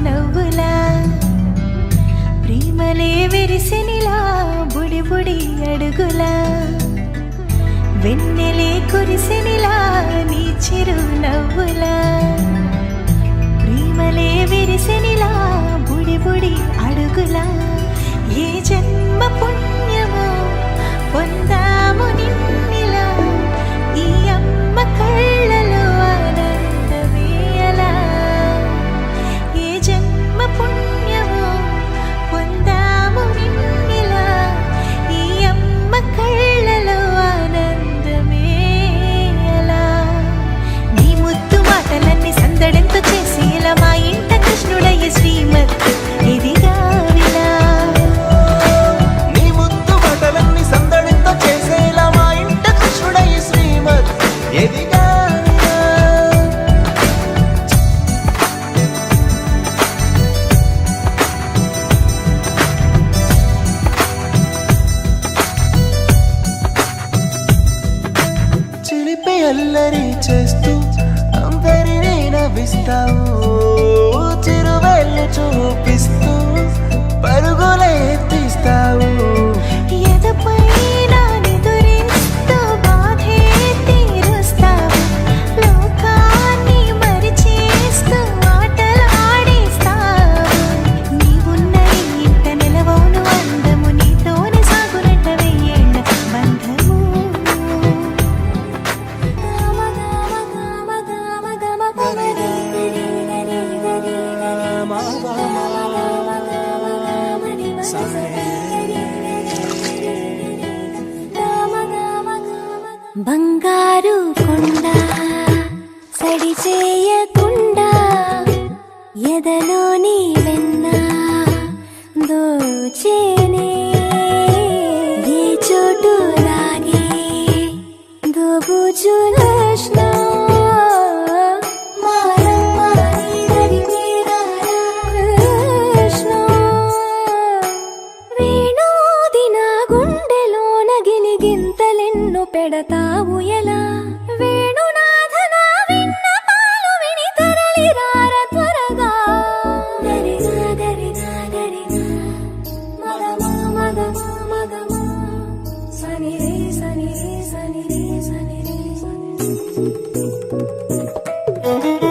నవ్వులా ప్రేమలే విరిసెనిలా బుడి బుడి అడుగులా వెన్నెలే కురిసెనిలా నీ చిరు నవ్వులా ప్రేమలే విరిసెనిలా బుడి బుడి అడుగులా ఏ జన్మ పుణ్యమో పొందాము నిన్నిలా ఈ అమ్మ కళ్ళలో ఆనందమే అలా ఏ జన్మ పుణ్యమో పొందాము నిన్నిలా ఈ అమ్మ కళ్ళలో ఆనందమే అలా నీ ముద్దు మాటలన్నీ సందడెంతో చేసి ఇలా మా ఇంట కృష్ణుడయ్య శ్రీమతి ఇదిగా విలా నీ ముద్దు మాటలన్నీ సందడితో చేసేలా మా ఇంట కృష్ణుడయ్య శ్రీమతి ఎదిగా చిలిపి అల్లరి చేస్తూ అందరినీ నవ్విస్తావు చిరువెళ్ళు చూపిస్తూ పరుగులే ఎత్తిస్తావు ఎదపై నానెదురిస్తూ బాధే తీరుస్తావు లోకాన్ని మరిచేస్తూ ఆటలాడిస్తావు నీవున్న ఈ ఇంట నిలవోను అందము నీతోనే సాగునట్ట వెయ్యేళ్ళ బంధము బంగారు కొండ సడి చేయకుండా ఎదలోని వెన్న దోచేనే ఏ చోటు లాగే దోబుచులష్ణ పెడతావు ఎలా వేణునాథన విన్న పాలు విని తరలి రార త్వరగా గరిగా గరిగా గరిగా మగమా మగమా మగమా సని రే సని రే సని రే సని రే